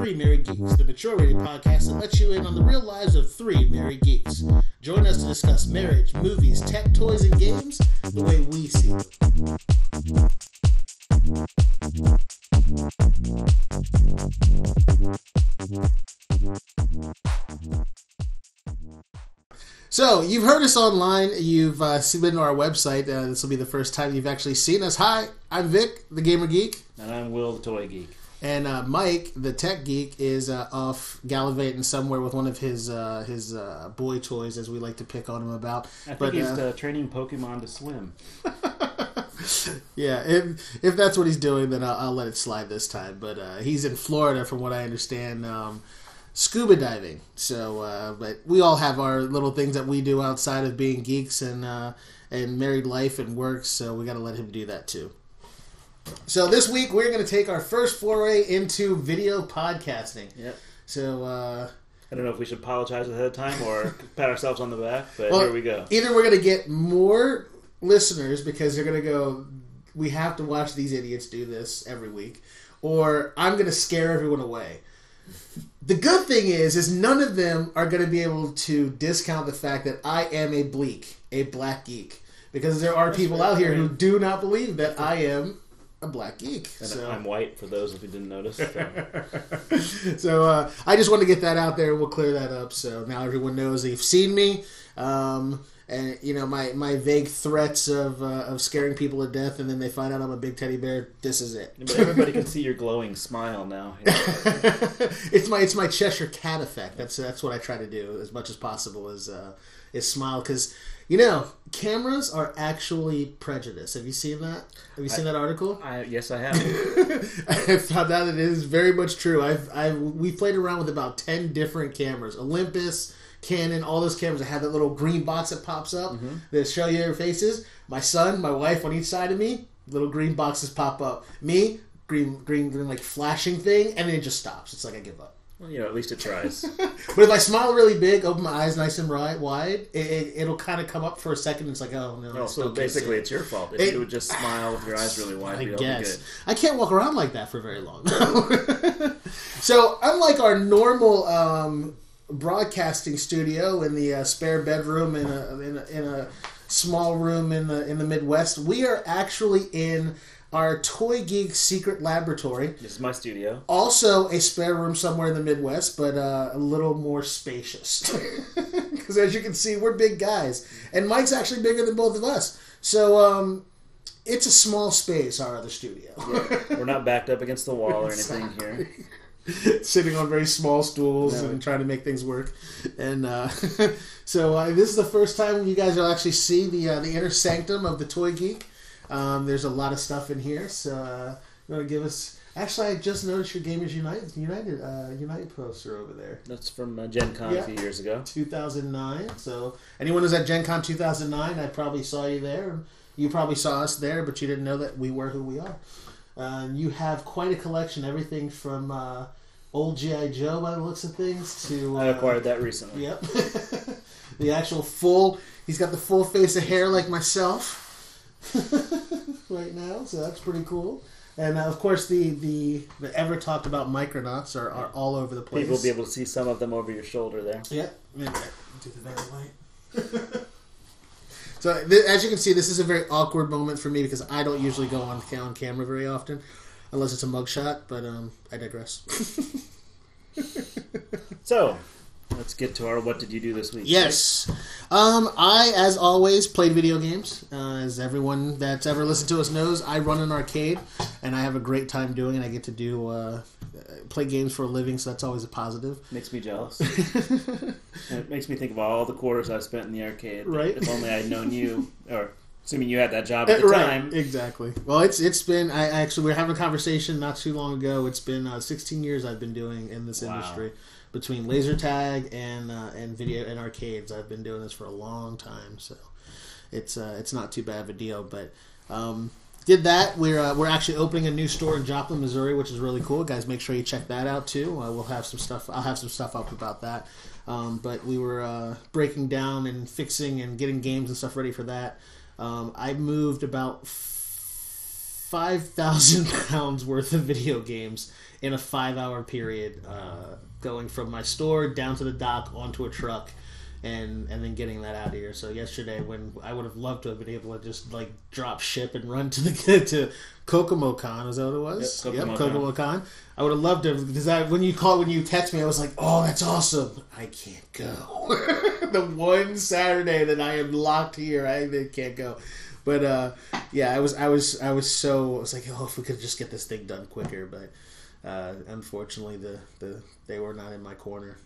Three Married Geeks, the mature rated podcast that lets you in on the real lives of three married geeks. Join us to discuss marriage, movies, tech, toys, and games the way we see them. So, you've heard us online, you've been to our website, this will be the first time you've actually seen us. Hi, I'm Vic, the Gamer Geek. And I'm Will, the Toy Geek. And Mike, the Tech Geek, is off gallivanting somewhere with one of his boy toys, as we like to pick on him about. I think he's training Pokemon to swim. Yeah, if that's what he's doing, then I'll let it slide this time. But he's in Florida, from what I understand, scuba diving. So, but we all have our little things that we do outside of being geeks and married life and work, so we got to let him do that too. So this week we're going to take our first foray into video podcasting. Yep. So I don't know if we should apologize ahead of time or pat ourselves on the back, but here we go. Either we're going to get more listeners because they're going to go, we have to watch these idiots do this every week, or I'm going to scare everyone away. The good thing is none of them are going to be able to discount the fact that I am a black geek, because there are people out here who do not believe that I am a black geek. And so. I'm white, for those of you who didn't notice. So I just want to get that out there. We'll clear that up. So now everyone knows they've seen me. And, you know, my vague threats of scaring people to death, and then they find out I'm a big teddy bear. This is it. But everybody can see your glowing smile now. It's my Cheshire Cat effect. That's what I try to do as much as possible is smile, because, you know, cameras are actually prejudice. Have you seen that? Have you seen that article? Yes, I have. I found out that it is very much true. We played around with about 10 different cameras. Olympus, Canon, all those cameras that have that little green box that pops up that show you your faces. My son, my wife on each side of me, little green boxes pop up. Me, green like flashing thing, and then it just stops. It's like I give up. Well, you know, at least it tries. But if I smile really big, open my eyes nice and wide, it'll kind of come up for a second. It's like, oh no. Oh, so basically, it's your fault. If you would just smile with your eyes really wide, you'll be good. I can't walk around like that for very long. So, unlike our normal broadcasting studio in the spare bedroom in a small room in the Midwest, we are actually in our Toy Geek secret laboratory. This is my studio. Also a spare room somewhere in the Midwest, but a little more spacious. Because as you can see, we're big guys. And Mike's actually bigger than both of us. So it's a small space, our other studio. Yeah, we're not backed up against the wall or anything here. Sitting on very small stools and trying to make things work. And so this is the first time you guys will actually see the inner sanctum of the Toy Geek. There's a lot of stuff in here, so you want to give us... Actually, I just noticed your Gamers United poster over there. That's from Gen Con a few years ago. 2009. So anyone who's at Gen Con 2009, I probably saw you there. You probably saw us there, but you didn't know that we were who we are. You have quite a collection, everything from old G.I. Joe by the looks of things to... I acquired that recently. Yep. The actual full... He's got the full face of hair like myself right now, so that's pretty cool. And of course, the ever talked about Micronauts are all over the place. People will be able to see some of them over your shoulder there. Yep. Do the very light. So, as you can see, this is a very awkward moment for me because I don't usually go on camera very often, unless it's a mugshot, but I digress. So, let's get to our what did you do this week? Yes. I, as always, played video games. As everyone that's ever listened to us knows, I run an arcade, and I have a great time doing it. I get to do play games for a living, so that's always a positive. Makes me jealous. And it makes me think of all the quarters I spent in the arcade. Right. If only I'd known you, or assuming you had that job at the time. Exactly. Well, it's been... we were having a conversation not too long ago. It's been 16 years I've been doing in this industry. Between laser tag and video and arcades, I've been doing this for a long time, so it's not too bad of a deal. But did that. We're actually opening a new store in Joplin, Missouri, which is really cool. Guys, make sure you check that out too. We'll have some stuff. I'll have some stuff up about that. But we were breaking down and fixing and getting games and stuff ready for that. I moved about 5,000 pounds worth of video games in a 5-hour period, going from my store down to the dock onto a truck, and then getting that out of here. So yesterday, when I would have loved to have been able to just like drop ship and run to the to Kokomo Con, is that what it was? Yep, Kokomo Con. I would have loved to, because when you text me, I was like, oh, that's awesome. I can't go. The one Saturday that I am locked here, I can't go. But yeah, I was like, oh, if we could just get this thing done quicker. But unfortunately, they were not in my corner.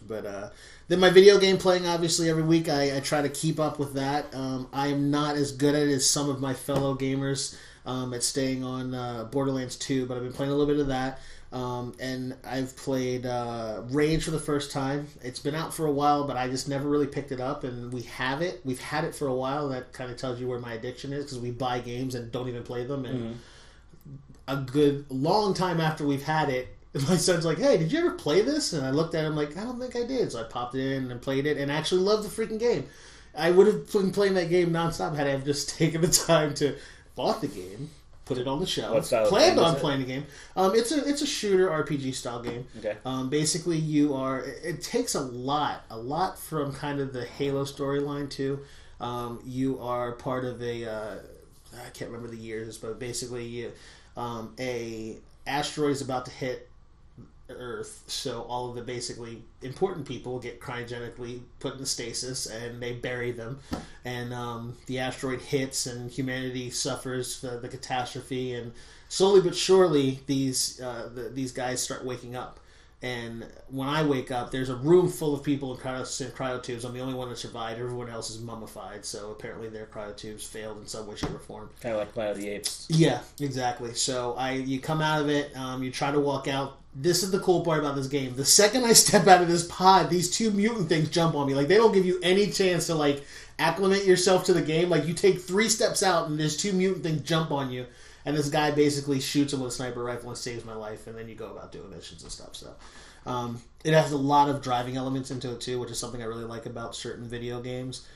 But then my video game playing, obviously, every week I try to keep up with that. I am not as good at it as some of my fellow gamers at staying on Borderlands 2, but I've been playing a little bit of that. And I've played Rage for the first time. It's been out for a while, but I just never really picked it up, and we've had it for a while. That kind of tells you where my addiction is, because we buy games and don't even play them. And a good long time after we've had it, my son's like, hey, did you ever play this? And I looked at him like, I don't think I did. So I popped it in and played it, and actually loved the freaking game. I would have been playing that game nonstop had I have just taken the time to bought the game, put it on the shelf, planned on playing the game. It's a shooter RPG style game. Okay. Basically, it takes a lot from kind of the Halo storyline too. You are part of I can't remember the years, but basically, a asteroid is about to hit Earth, so all of the basically important people get cryogenically put in stasis, and they bury them, and the asteroid hits, and humanity suffers the catastrophe, and slowly but surely these guys start waking up. And when I wake up, there's a room full of people in cryotubes. I'm the only one that survived. Everyone else is mummified, so apparently their cryotubes failed in some way, shape, or form. Kind of like Planet of the Apes. Yeah, exactly. So you come out of it, you try to walk out. This is the cool part about this game. The second I step out of this pod, these two mutant things jump on me. Like, they don't give you any chance to, like, acclimate yourself to the game. Like, you take 3 steps out, and there's 2 mutant things jump on you. And this guy basically shoots him with a sniper rifle and saves my life, and then you go about doing missions and stuff. So it has a lot of driving elements into it too, which is something I really like about certain video games,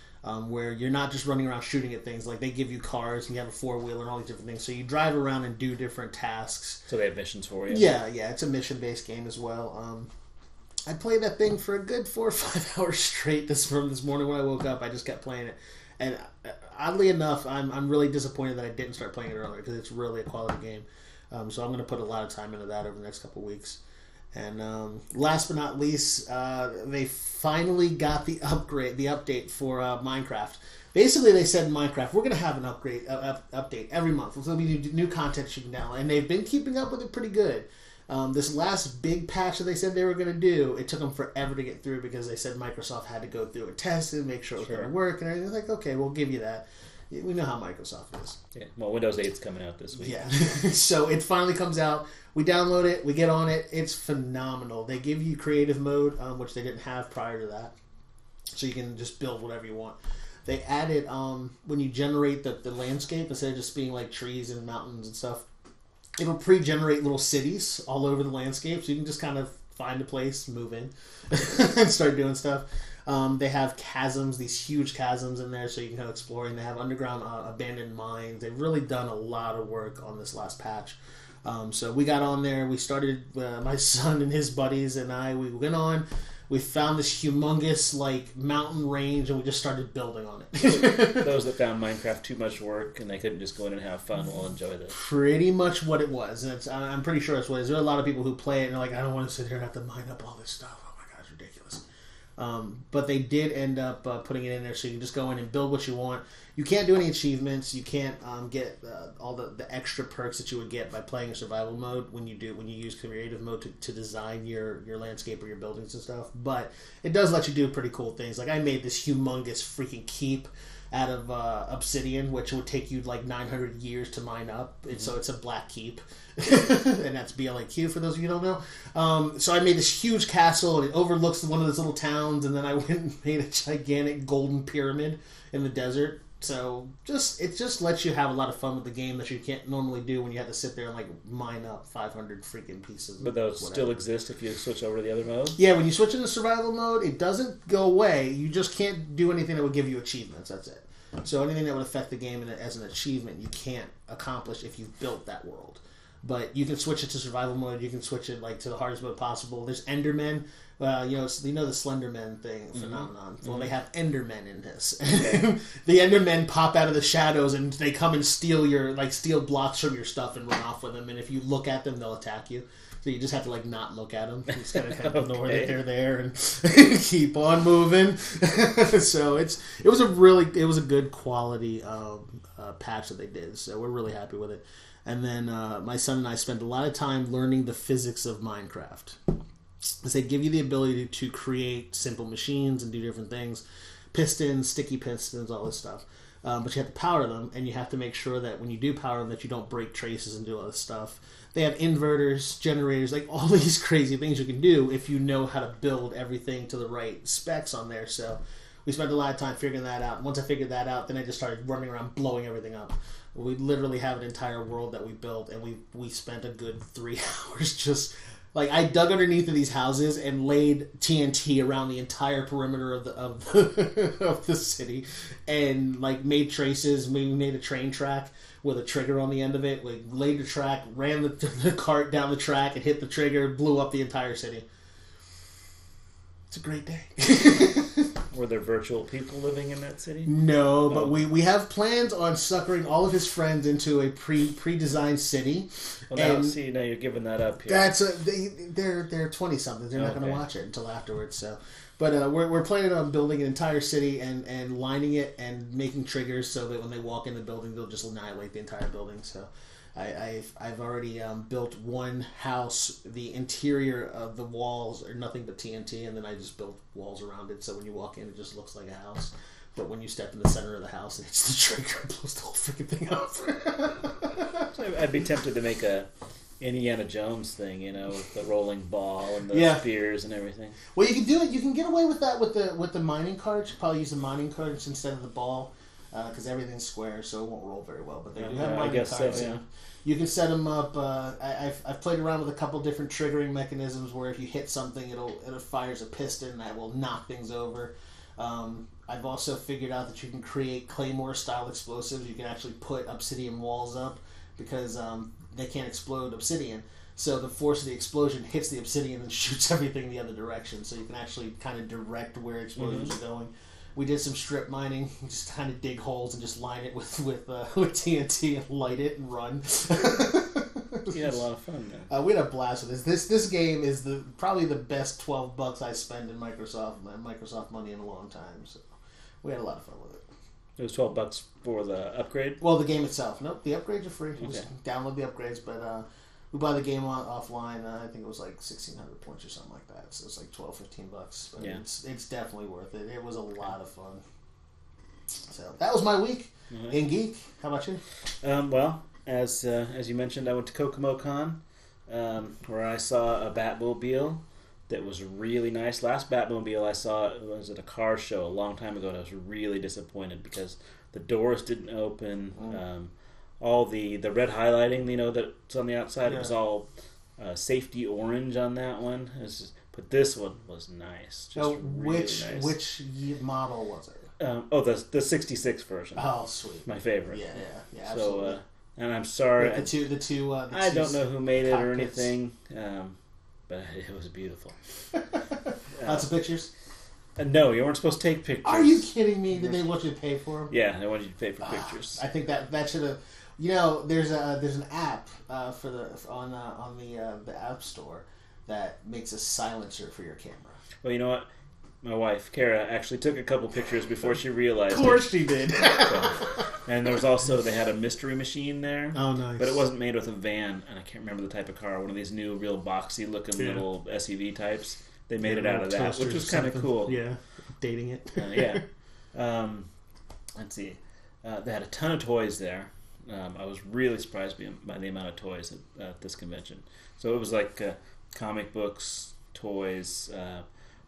where you're not just running around shooting at things. Like, they give you cars, and you have a 4-wheeler and all these different things. So you drive around and do different tasks. So they have missions for you? Yeah, it's a mission-based game as well. I played that thing for a good 4 or 5 hours straight from this morning when I woke up. I just kept playing it. And oddly enough, I'm really disappointed that I didn't start playing it earlier, because it's really a quality game. So I'm going to put a lot of time into that over the next couple of weeks. And last but not least, they finally got the update for Minecraft. Basically, they said in Minecraft, we're going to have an update every month. There'll be new content you can download. And they've been keeping up with it pretty good. This last big patch that they said they were going to do, it took them forever to get through, because they said Microsoft had to go through and test it, make sure it was going to work, and everything. Like, okay, we'll give you that. We know how Microsoft is. Yeah. Well, Windows 8's coming out this week. Yeah. So it finally comes out. We download it. We get on it. It's phenomenal. They give you creative mode, which they didn't have prior to that. So you can just build whatever you want. They added, when you generate the landscape, instead of just being like trees and mountains and stuff, it'll pre-generate little cities all over the landscape, so you can just kind of find a place, move in, and start doing stuff. They have chasms, these huge chasms in there, so you can go exploring. They have underground abandoned mines. They've really done a lot of work on this last patch. So we got on there. We started, my son and his buddies and I, we went on. We found this humongous, like, mountain range, and we just started building on it. Those that found Minecraft too much work and they couldn't just go in and have fun will enjoy this. Pretty much what it was. And I'm pretty sure that's what it is. There are a lot of people who play it and they're like, I don't want to sit here and have to mine up all this stuff. Oh my God, it's ridiculous. But they did end up putting it in there, so you can just go in and build what you want. You can't do any achievements. You can't get all the extra perks that you would get by playing a survival mode when you use creative mode to design your landscape or your buildings and stuff. But it does let you do pretty cool things. Like, I made this humongous freaking keep out of obsidian, which would take you like 900 years to mine up. Mm-hmm. So it's a black keep. And that's BLAQ for those of you who don't know. So I made this huge castle, and it overlooks one of those little towns, and then I went and made a gigantic golden pyramid in the desert. So it just lets you have a lot of fun with the game that you can't normally do when you have to sit there and like mine up 500 freaking pieces. But those still exist if you switch over to the other mode? Yeah, when you switch into survival mode, it doesn't go away. You just can't do anything that would give you achievements. That's it. So anything that would affect the game as an achievement, you can't accomplish if you've built that world. But you can switch it to survival mode. You can switch it to the hardest mode possible. There's Endermen. The Slender Men thing phenomenon. Well, they have Endermen in this. The Endermen pop out of the shadows and they come and steal steal blocks from your stuff and run off with them. And if you look at them, they'll attack you. So you just have to not look at them. You just gotta kind of ignore that they're there and keep on moving. So it was a good quality patch that they did. So we're really happy with it. And then my son and I spent a lot of time learning the physics of Minecraft. Because they give you the ability to create simple machines and do different things. Pistons, sticky pistons, all this stuff. But you have to power them, and you have to make sure that when you do power them that you don't break traces and do all this stuff. They have inverters, generators, all these crazy things you can do if you know how to build everything to the right specs on there. So we spent a lot of time figuring that out. And once I figured that out, then I just started running around blowing everything up. We literally have an entire world that we built, and we spent a good 3 hours just... I dug underneath of these houses and laid TNT around the entire perimeter of the city, and made traces. We made a train track with a trigger on the end of it. We laid the track, ran the cart down the track, and hit the trigger, blew up the entire city. It's a great day. Were there virtual people living in that city? No, but we have plans on suckering all of his friends into a pre-designed city. Well, now you're giving that up here. They're 20-somethings. They're not going to watch it until afterwards. So, but we're planning on building an entire city and lining it and making triggers so that when they walk in the building, they'll just annihilate the entire building. So, I've already built one house. The interior of the walls are nothing but TNT, and then I just built walls around it. So when you walk in, it just looks like a house. But when you step in the center of the house, and hits the trigger, it blows the whole freaking thing up. So I'd be tempted to make a Indiana Jones thing, with the rolling ball and the spears and everything. Well, you can do it. You can get away with that with the mining carts. You probably use the mining carts instead of the ball. Because everything's square, so it won't roll very well. But they do have mining cards. So, yeah. You can set them up. I've played around with a couple different triggering mechanisms where if you hit something, it fires a piston that will knock things over. I've also figured out that you can create Claymore-style explosives. You can actually put obsidian walls up because they can't explode obsidian. So the force of the explosion hits the obsidian and shoots everything the other direction. So you can actually kind of direct where explosions are going. We did some strip mining, just kind of dig holes and just line it with TNT and light it and run. You had a lot of fun then. We had a blast with this. This game is probably the best $12 I spend in Microsoft money in a long time. So we had a lot of fun with it. It was $12 for the upgrade? Well, the game itself. Nope, the upgrades are free. You just download the upgrades, but we buy the game offline. I think it was 1,600 points or something like that. So it's $12-15. But it's definitely worth it. It was a lot of fun. So that was my week in Geek. How about you? Well, as you mentioned, I went to Kokomo Con, where I saw a Batmobile that was really nice. Last Batmobile I saw was at a car show a long time ago, and I was really disappointed because the doors didn't open. All the red highlighting, that's on the outside, it was all safety orange on that one. But this one was nice. Just really nice. Which model was it? The 66 version. Oh, sweet. My favorite. Yeah, absolutely. So, and I'm sorry. The two I don't know who made it or anything, but it was beautiful. Lots of pictures? No, you weren't supposed to take pictures. Are you kidding me? Did they want you to pay for them? Yeah, they wanted you to pay for pictures. I think that should have... there's an app on the App Store that makes a silencer for your camera. Well, you know what? My wife, Kara, actually took a couple pictures before she realized Of course she did. And there was also, they had a mystery machine there. Oh, nice. But it wasn't made with a van, and I can't remember the type of car. One of these new, real boxy-looking little SUV types. They made it out of that, which was kind of cool. Yeah, dating it. Let's see. They had a ton of toys there. I was really surprised by the amount of toys at this convention. So it was comic books, toys.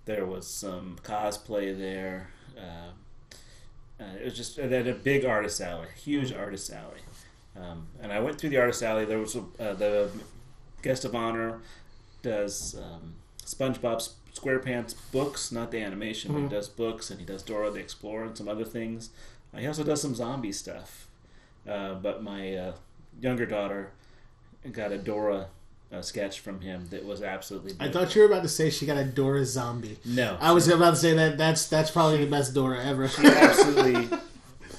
There was some cosplay there. It was just, they had a big artist alley, huge artist alley. And I went through the artist alley. There was the guest of honor does SpongeBob SquarePants books, not the animation, but he does books, and he does Dora the Explorer and some other things. He also does some zombie stuff. But my younger daughter got a Dora sketch from him that was absolutely beautiful. I thought you were about to say she got a Dora zombie. No. I was about to say that's probably the best Dora ever. She absolutely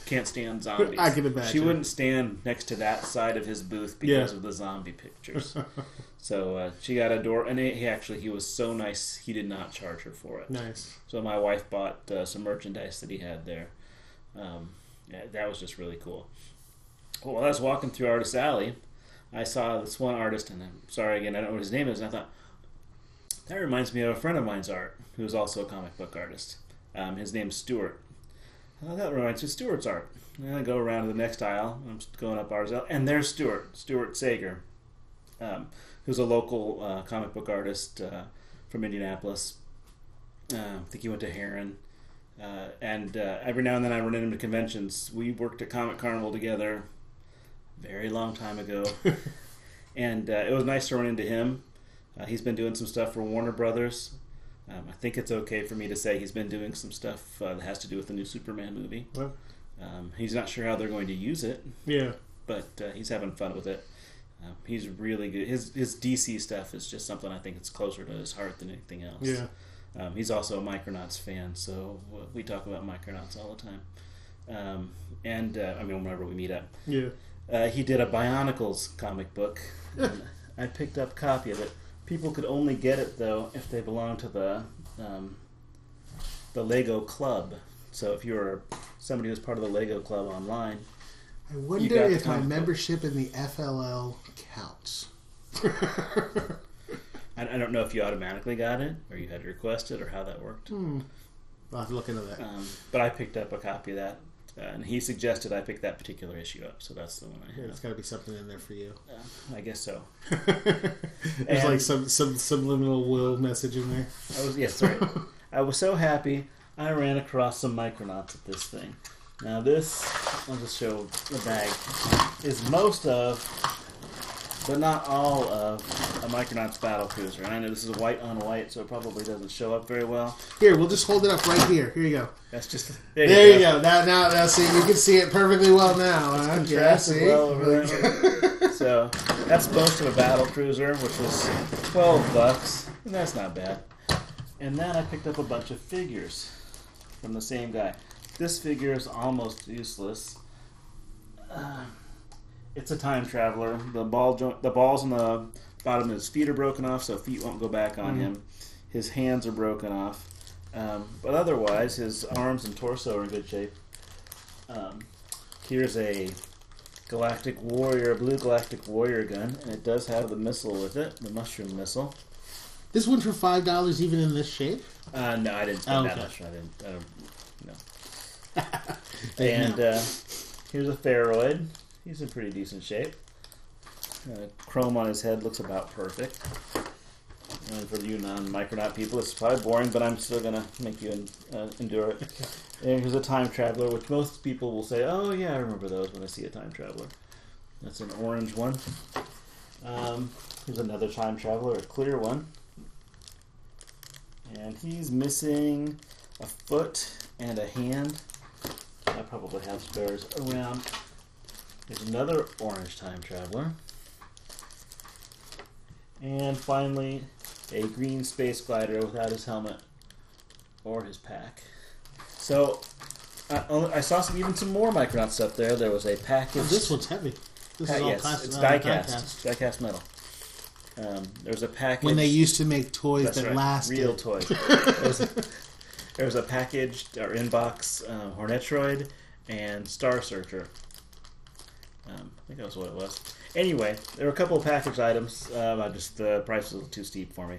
can't stand zombies. I can imagine. She wouldn't stand next to that side of his booth because of the zombie pictures. So she got a Dora, and he was so nice he did not charge her for it. Nice. So my wife bought some merchandise that he had there. That was just really cool. Well, while I was walking through Artist Alley, I saw this one artist, and I'm sorry again, I don't know what his name is, and I thought, that reminds me of a friend of mine's art, who's also a comic book artist. His name's Stuart. I thought, that reminds me of Stuart's art. And I go around to the next aisle, I'm going up Artist Alley, and there's Stuart Sager, who's a local comic book artist from Indianapolis. I think he went to Heron. And every now and then I run into him at conventions. We worked at Comic Carnival together very long time ago. And it was nice to run into him. He's been doing some stuff for Warner Brothers. I think it's okay for me to say he's been doing some stuff that has to do with the new Superman movie. Well, he's not sure how they're going to use it. Yeah. But he's having fun with it. He's really good. His DC stuff is just something I think it's closer to his heart than anything else. Yeah. He's also a Micronauts fan, so we talk about Micronauts all the time. Whenever we meet up. Yeah. He did a Bionicles comic book. I picked up a copy of it. People could only get it, though, if they belonged to the Lego Club. So if you're somebody who's part of the Lego Club online, I wonder if my membership in the FLL counts. I don't know if you automatically got it, or you had to request it, or how that worked. I'll have to look into that. But I picked up a copy of that, and he suggested I pick that particular issue up, so that's the one I have. Yeah, there's got to be something in there for you. I guess so. There's like some subliminal will message in there. Yes, right. I was so happy I ran across some Micronauts at this thing. Now this, I'll just show the bag, is most of, but not all of, a Micronauts battle cruiser. And I know this is white on white, so it probably doesn't show up very well. Here, we'll just hold it up right here. Here you go. That's just... There you go. Now, see, you can see it perfectly well now. Yeah, see? Well over there. So, that's most of a battle cruiser, which was $12, and that's not bad. And then I picked up a bunch of figures from the same guy. This figure is almost useless. It's a time traveler. The balls on the bottom of his feet are broken off, so feet won't go back on him. His hands are broken off. But otherwise, his arms and torso are in good shape. Here's a Galactic Warrior, a blue Galactic Warrior gun, and it does have the missile with it, the mushroom missile. This one for $5 even in this shape? No, I didn't spend that much. I don't know. And here's a Feroid. He's in pretty decent shape. Chrome on his head looks about perfect. And for you non-Micronaut people, it's probably boring, but I'm still going to make you endure it. And here's a Time Traveler, which most people will say, oh yeah, I remember those when I see a Time Traveler. That's an orange one. Here's another Time Traveler, a clear one. And he's missing a foot and a hand. I probably have spares around. There's another orange Time Traveler. And finally, a green space glider without his helmet or his pack. So, I saw some more Micronaut stuff there. There was a package. Oh, this one's heavy. This is all it's die-cast. Die-cast metal. There's a package. When they used to make toys that lasted. Real toys. There was a package, or inbox, Hornetroid and Star Searcher. I think that was what it was. Anyway, there were a couple of package items. The price was a little too steep for me.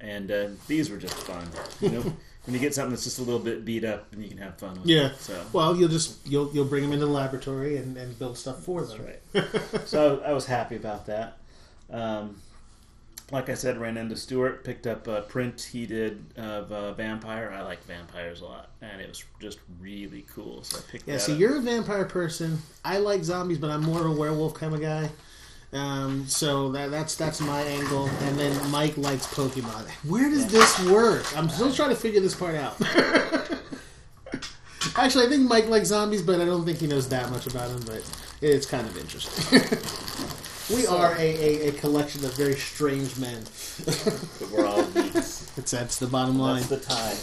And these were just fun. You know, when you get something that's just a little bit beat up, and you can have fun with it. So. Well, you'll bring them into the laboratory and build stuff for them. That's right. So I was happy about that. Like I said, ran into Stuart, picked up a print he did of Vampire. I like vampires a lot, and it was just really cool. So I picked that up. You're a vampire person. I like zombies, but I'm more of a werewolf kind of guy. So that's my angle, and then Mike likes Pokemon. Where does this work? I'm still trying to figure this part out. Actually, I think Mike likes zombies, but I don't think he knows that much about them. But it's kind of interesting. We are a collection of very strange men. But we're all geeks. That's the bottom line. That's the tie.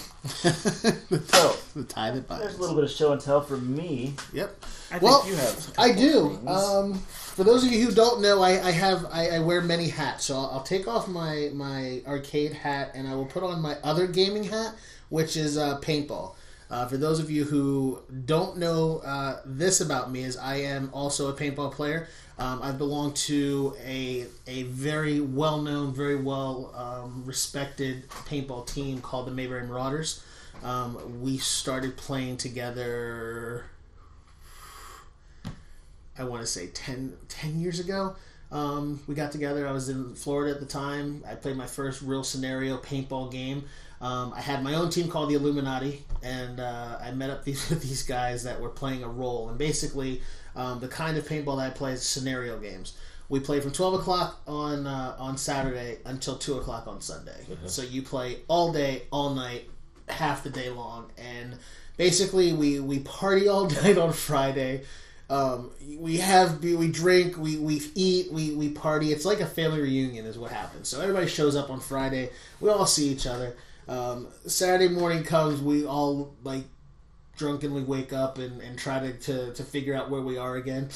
So the tie that binds. There's a little bit of show and tell from me. Yep. I think you have. I do. For those of you who don't know, I wear many hats. So I'll take off my arcade hat and I will put on my other gaming hat, which is paintball. For those of you who don't know this about me, is I am also a paintball player. I belong to a very well-known, very well-respected paintball team called the Mayberry Marauders. We started playing together, I want to say 10 years ago. We got together. I was in Florida at the time. I played my first real scenario paintball game. I had my own team called the Illuminati, and I met up with these guys that were playing a role. And basically, the kind of paintball that I play is scenario games. We play from 12 o'clock on Saturday until 2 o'clock on Sunday. Mm-hmm. So you play all day, all night, half the day long. And basically, we party all night on Friday. We drink, we eat, we party. It's like a family reunion is what happens. So everybody shows up on Friday. We all see each other. Saturday morning comes, we all like drunkenly wake up and try to figure out where we are again.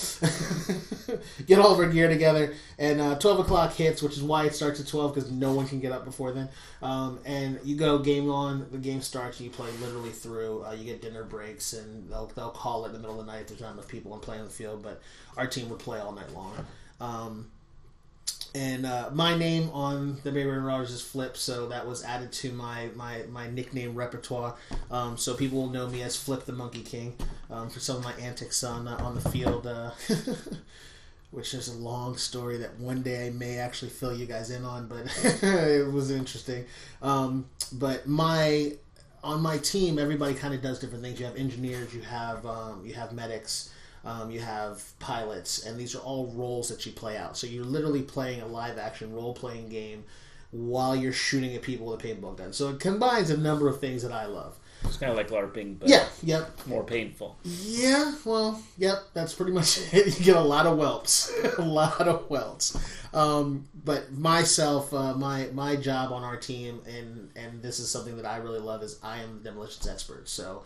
Get all of our gear together, and 12 o'clock hits, which is why it starts at 12, because no one can get up before then. And you go game on, the game starts, you play literally through. You get dinner breaks, and they'll call it in the middle of the night if there's not enough people and play on the field, but our team would play all night long. And my name on the Mayberry Marauders is Flip, so that was added to my nickname repertoire. So people will know me as Flip the Monkey King for some of my antics on the field, which is a long story that one day I may actually fill you guys in on, but it was interesting. But on my team, everybody kind of does different things. You have engineers, you have medics. You have pilots, and these are all roles that you play out. So you're literally playing a live-action role-playing game while you're shooting at people with a paintball gun. So it combines a number of things that I love. It's kind of like LARPing, but more painful. Yeah, well, yep, that's pretty much it. You get a lot of whelps. But myself, my job on our team, and this is something that I really love, is I am the demolitions expert. So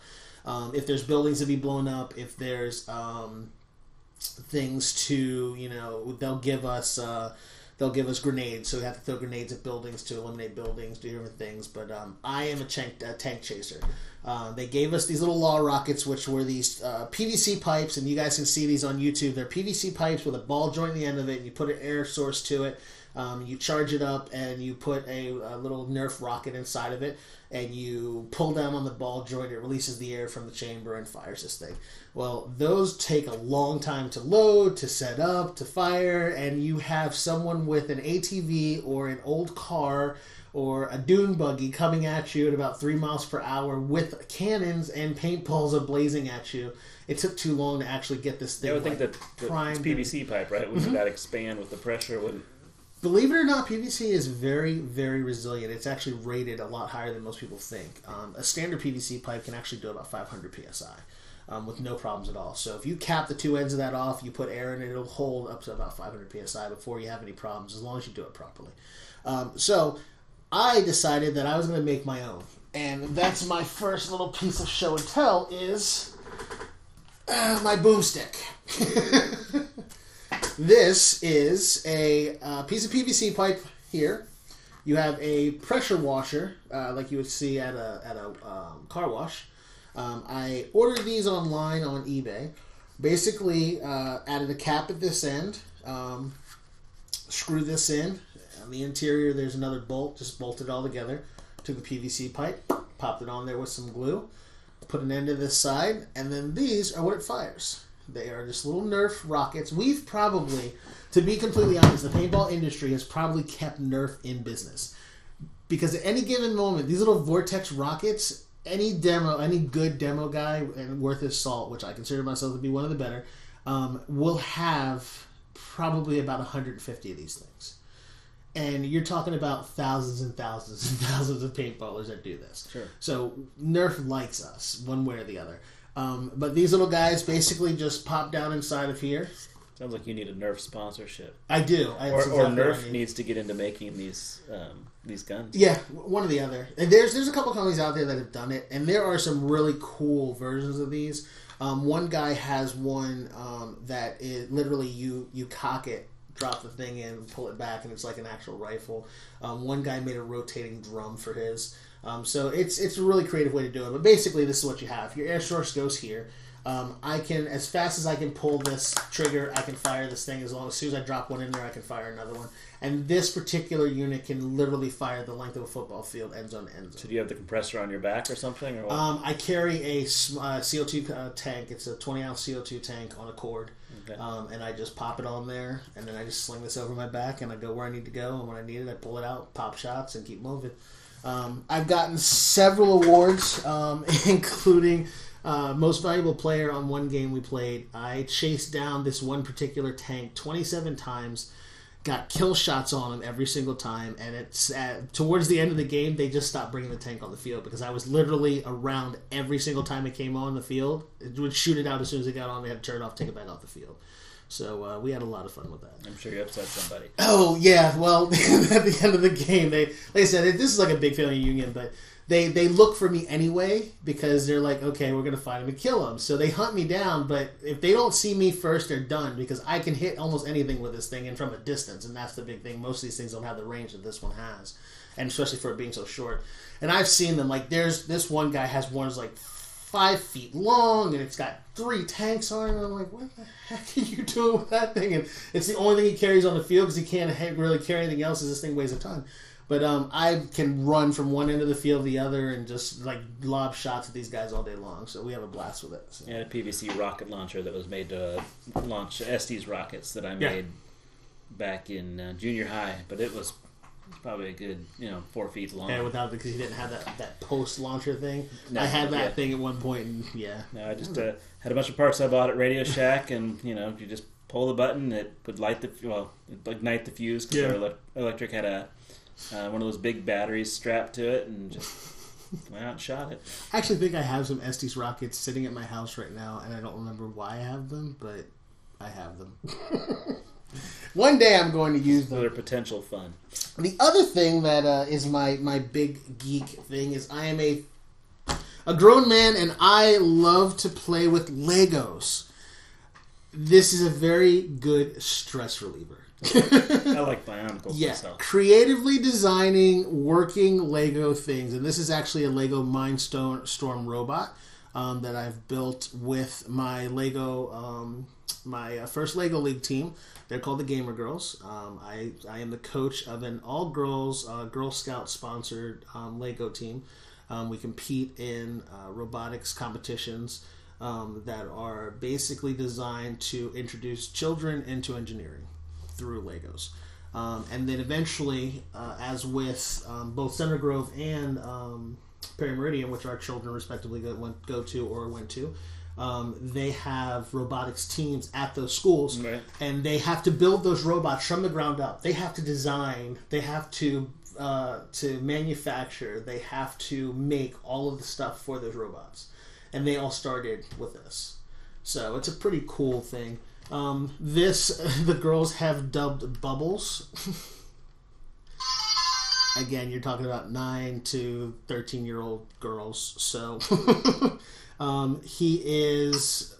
if there's buildings to be blown up, if there's things to, they'll give us grenades, so we have to throw grenades at buildings to eliminate buildings, do different things. But I am a tank chaser. They gave us these little law rockets, which were these PVC pipes, and you guys can see these on YouTube. They're PVC pipes with a ball joint at the end of it, and you put an air source to it. You charge it up, and you put a little Nerf rocket inside of it, and you pull down on the ball joint. It releases the air from the chamber and fires this thing. Well, those take a long time to load, to set up, to fire, and you have someone with an ATV or an old car or a dune buggy coming at you at about 3 miles per hour with cannons and paintballs ablazing at you. It took too long to actually get this thing. I would think that it's PVC pipe, right? Wouldn't that expand with the pressure? Believe it or not, PVC is very, very resilient. It's actually rated a lot higher than most people think. A standard PVC pipe can actually do about 500 psi with no problems at all. So if you cap the two ends of that off, you put air in it, it'll hold up to about 500 psi before you have any problems, as long as you do it properly. So I decided that I was going to make my own. And that's my first little piece of show and tell is my boomstick. This is a piece of PVC pipe here. You have a pressure washer, like you would see at a car wash. I ordered these online on eBay. Basically, added a cap at this end. Screw this in. On the interior, there's another bolt. Just bolt it all together. Took the PVC pipe, popped it on there with some glue, put an end to this side, and then these are what it fires. They are just little Nerf rockets. We've probably, to be completely honest, the paintball industry has probably kept Nerf in business. Because at any given moment, these little vortex rockets, any good demo guy and worth his salt, which I consider myself to be one of the better, will have probably about 150 of these things. And you're talking about thousands and thousands and thousands of paintballers that do this. Sure. So Nerf likes us, one way or the other. But these little guys basically just pop down inside of here. Sounds like you need a Nerf sponsorship. I do. Or Nerf needs to get into making these guns. Yeah, one or the other. And there's a couple companies out there that have done it, and there are some really cool versions of these. One guy has one that is literally you cock it, drop the thing in, pull it back, and it's like an actual rifle. One guy made a rotating drum for his. So it's a really creative way to do it. But basically, this is what you have. Your air source goes here. I can, as fast as I can pull this trigger, I can fire this thing. As soon as I drop one in there, I can fire another one. And this particular unit can literally fire the length of a football field, end zone to end zone. So do you have the compressor on your back or something? Or what? I carry a CO2 tank. It's a 20-ounce CO2 tank on a cord. Okay. And I just pop it on there, and then I just sling this over my back, and I go where I need to go. And when I need it, I pull it out, pop shots, and keep moving. I've gotten several awards, including... most valuable player on one game we played. I chased down this one particular tank 27 times, got kill shots on him every single time, and it's towards the end of the game, they just stopped bringing the tank on the field because I was literally around every single time it came on the field. It would shoot it out as soon as it got on. They had to turn it off, take it back off the field. So we had a lot of fun with that. I'm sure you upset somebody. Oh, yeah. Well, at the end of the game, like I said, this is like a big family union, but They look for me anyway because they're like, okay, we're going to find him and kill him. So they hunt me down, but if they don't see me first, they're done because I can hit almost anything with this thing and from a distance, and that's the big thing. Most of these things don't have the range that this one has, and especially for it being so short. And I've seen them, like there's this one guy has one that's like 5 feet long, and it's got 3 tanks on it, and I'm like, what the heck are you doing with that thing? And it's the only thing he carries on the field because he can't really carry anything else as this thing weighs a ton. But I can run from one end of the field to the other and just like lob shots at these guys all day long. So we have a blast with it. So. Yeah, a PVC rocket launcher that was made to launch Estes rockets that I made back in junior high. But it was probably a good 4 feet long. Yeah, because you didn't have that post launcher thing. No, I had that thing at one point, and No, I just had a bunch of parts I bought at Radio Shack, and you just pull the button, it would ignite the fuse because our electric had one of those big batteries strapped to it, and just went out and shot it. I actually think I have some Estes rockets sitting at my house right now, and I don't remember why I have them, but I have them. One day I'm going to use them. For their potential fun. The other thing that is my big geek thing is I am a grown man, and I love to play with Legos. This is a very good stress reliever. I like Bionicles myself. Creatively designing working Lego things, and this is actually a Lego Mindstorm robot that I've built with my Lego, my first Lego League team. They're called the Gamer Girls. I am the coach of an all-girls Girl Scout sponsored Lego team. We compete in robotics competitions that are basically designed to introduce children into engineering through Legos. And then eventually, as with both Center Grove and Perry Meridian, which our children respectively go to or went to, they have robotics teams at those schools, right. And they have to build those robots from the ground up. They have to design, they have to manufacture, they have to make all of the stuff for those robots. And they all started with this. So it's a pretty cool thing. The girls have dubbed Bubbles. Again, you're talking about 9 to 13-year-old girls. So he is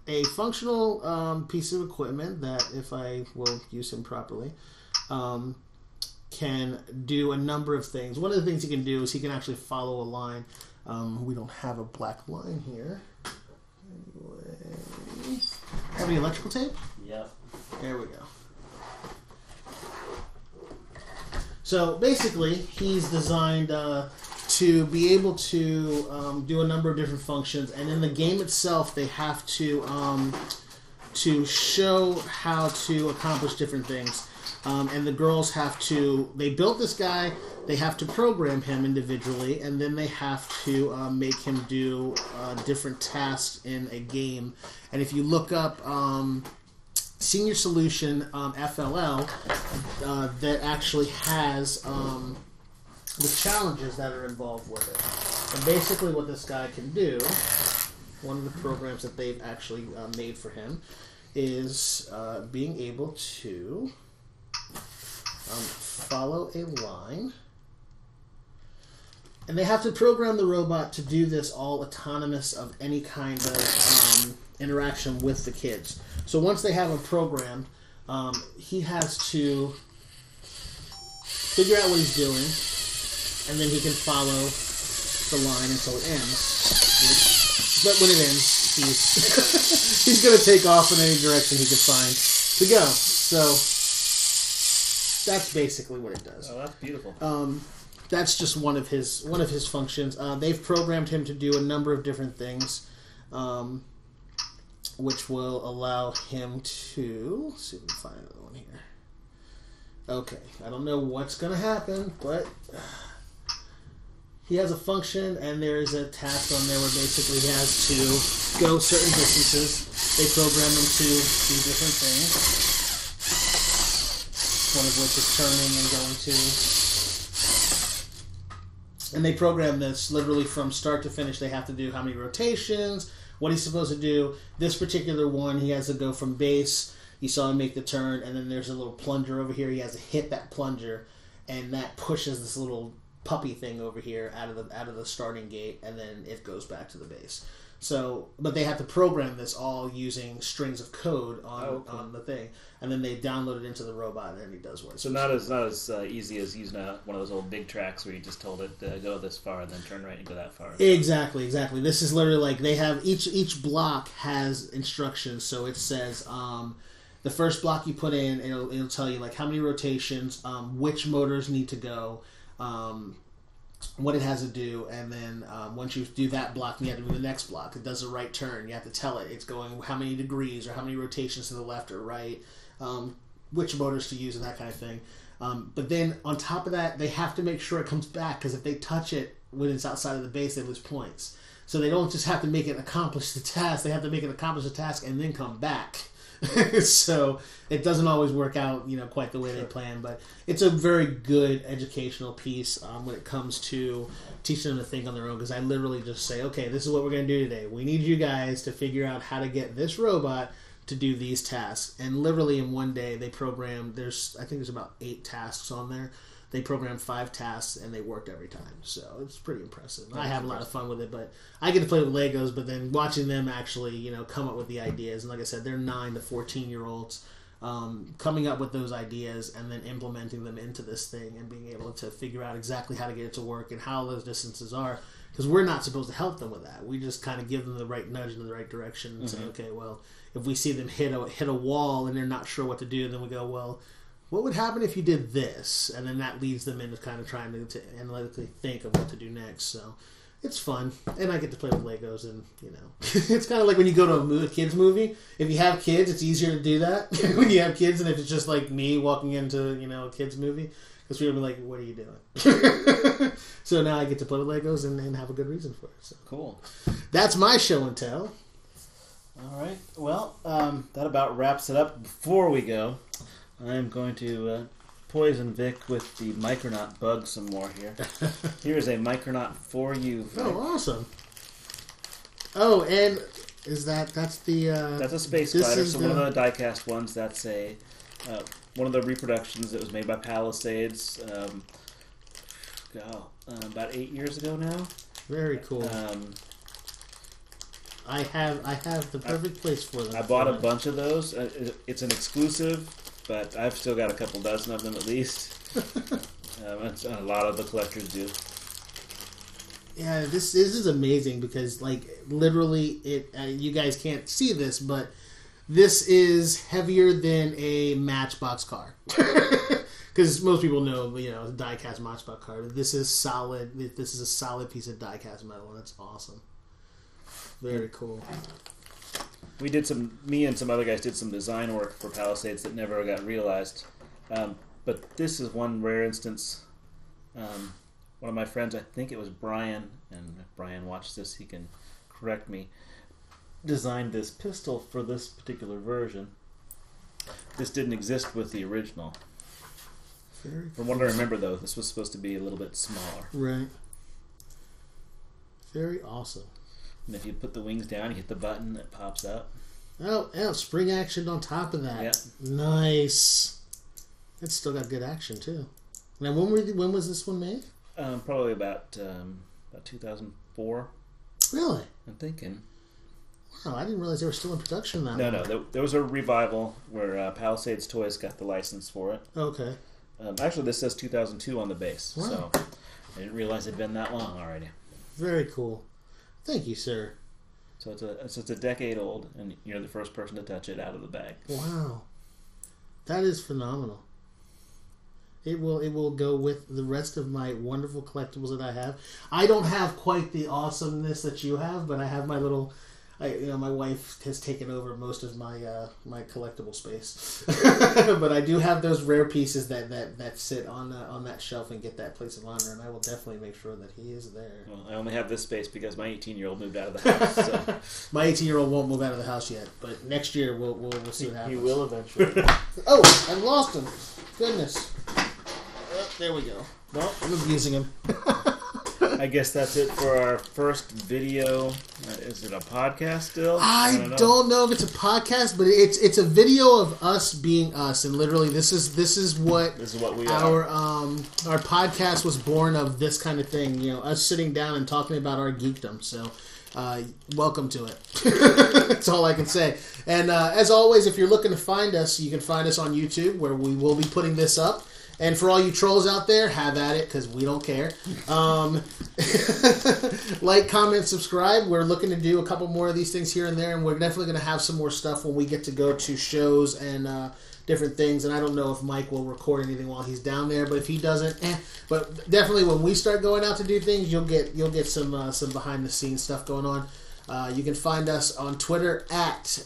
a functional piece of equipment that, if I will use him properly, can do a number of things. One of the things he can do is he can actually follow a line. We don't have a black line here. Anyway. Have any electrical tape? Yep. There we go. So basically, he's designed to be able to do a number of different functions, and in the game itself, they have to show how to accomplish different things. And the girls have to, they built this guy, they have to program him individually, and then they have to make him do different tasks in a game. And if you look up senior solution FLL that actually has the challenges that are involved with it. And basically what this guy can do, one of the programs that they've actually made for him, is being able to follow a line. And they have to program the robot to do this all autonomous of any kind of interaction with the kids. So once they have a program, he has to figure out what he's doing, and then he can follow the line until it ends. But when it ends, he's he's going to take off in any direction he can find to go. So that's basically what it does. Oh, that's beautiful. That's just one of his functions. They've programmed him to do a number of different things, which will allow him to... Let's see if we can find another one here. Okay, I don't know what's going to happen, but he has a function, and there is a task on there where basically he has to go certain distances. They program him to do different things, one of which is turning and going to... And they program this literally from start to finish. They have to do how many rotations, what he's supposed to do. This particular one, he has to go from base. You saw him make the turn, and then there's a little plunger over here. He has to hit that plunger, and that pushes this little puppy thing over here out of the starting gate, and then it goes back to the base. So, but they have to program this all using strings of code on the thing, and then they download it into the robot, and then he does what. So not as easy as using one of those old big tracks where you just told it to go this far and then turn right and go that far. Exactly. This is literally like they have each block has instructions. So it says the first block you put in, it'll tell you like how many rotations, which motors need to go. What it has to do, and then once you do that block, you have to do the next block. It does a right turn. You have to tell it it's going how many degrees or how many rotations to the left or right, which motors to use and that kind of thing. But then on top of that, they have to make sure it comes back, because if they touch it when it's outside of the base, they lose points. So they don't just have to make it accomplish the task. They have to make it accomplish the task and then come back. So it doesn't always work out, quite the way they plan, but it's a very good educational piece when it comes to teaching them to think on their own, because I literally just say, okay, this is what we're going to do today. We need you guys to figure out how to get this robot to do these tasks. And literally in one day they programmed, I think there's about 8 tasks on there. They programmed 5 tasks, and they worked every time. So it's pretty impressive. I have a lot of fun with it, but I get to play with Legos, but then watching them actually, come up with the ideas. And like I said, they're 9 to 14-year-olds coming up with those ideas and then implementing them into this thing and being able to figure out exactly how to get it to work and how those distances are. Because we're not supposed to help them with that. We just kind of give them the right nudge in the right direction and say, okay, well, if we see them hit a wall and they're not sure what to do, then we go, well, what would happen if you did this? And then that leads them into kind of trying to analytically think of what to do next. So it's fun. And I get to play with Legos, and, it's kind of like when you go to a kids movie. If you have kids, it's easier to do that when you have kids, and if it's just like me walking into, a kids movie. Because people will be like, what are you doing? So now I get to play with Legos and have a good reason for it. So cool. That's my show and tell. All right. Well, that about wraps it up. Before we go, I'm going to poison Vic with the Micronaut bug some more here. Here's a Micronaut for you, Vic. Oh, awesome. Oh, and that's the... that's a space glider, so one of the die-cast ones. That's a one of the reproductions that was made by Palisades about 8 years ago now. Very cool. I have the perfect place for them. I bought a bunch of those. It's an exclusive, but I've still got a couple dozen of them at least. And a lot of the collectors do. Yeah, this is amazing because, literally, you guys can't see this, but this is heavier than a Matchbox car. Because most people know, die-cast Matchbox car. This is solid. This is a solid piece of die-cast metal, and it's awesome. Very cool. Me and some other guys did some design work for Palisades that never got realized. But this is one rare instance. One of my friends, I think it was Brian, and if Brian watched this, he can correct me, designed this pistol for this particular version. this didn't exist with the original. Very From what I remember, though, this was supposed to be a little bit smaller. Right. Very awesome. And if you put the wings down, you hit the button, it pops up. Oh, spring action on top of that. Yeah. Nice. It's still got good action, too. Now, when was this one made? Probably about 2004. Really? I'm thinking. Wow, I didn't realize they were still in production that long. No. There was a revival where Palisades Toys got the license for it. Okay. Actually, this says 2002 on the base. Wow. So I didn't realize it'd been that long already. Very cool. Thank you, sir. So it's a decade old, and you're the first person to touch it out of the bag. Wow. That is phenomenal. It will go with the rest of my wonderful collectibles that I have. I don't have quite the awesomeness that you have, but I have my little... my wife has taken over most of my my collectible space, but I do have those rare pieces that sit on that shelf and get that place of honor, and I will definitely make sure that he is there. Well, I only have this space because my 18-year-old moved out of the house. So. My 18-year-old won't move out of the house yet, but next year we'll see what happens. He will eventually. Oh, I lost him. Goodness. There we go. Well, I'm abusing him. I guess that's it for our first video. Is it a podcast still? I don't know if it's a podcast, but it's a video of us being us, and literally this is what we our are. Our podcast was born of. This kind of thing, us sitting down and talking about our geekdom. So, welcome to it. That's all I can say. And as always, if you're looking to find us, you can find us on YouTube, where we will be putting this up. And for all you trolls out there, have at it, because we don't care. Like, comment, subscribe. We're looking to do a couple more of these things here and there, and we're definitely going to have some more stuff when we get to go to shows and different things. And I don't know if Mike will record anything while he's down there, but if he doesn't, But definitely when we start going out to do things, you'll get some behind the scenes stuff going on. You can find us on Twitter at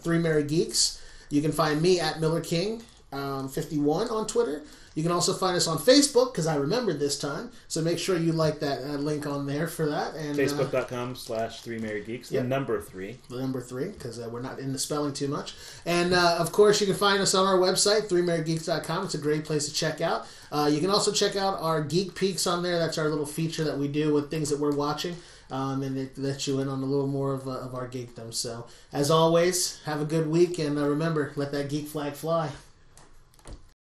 3 Married Geeks. You can find me at Miller King. 51 on Twitter. You can also find us on Facebook, because I remembered this time. So make sure you like that link on there for that. And Facebook.com/3marriedgeeks. The number 3. The number 3, because we're not into spelling too much. And of course, you can find us on our website, 3marriedgeeks.com. It's a great place to check out. You can also check out our Geek Peeks on there. That's our little feature that we do with things that we're watching. And it lets you in on a little more of our geekdom. So, as always, have a good week, and remember, let that geek flag fly.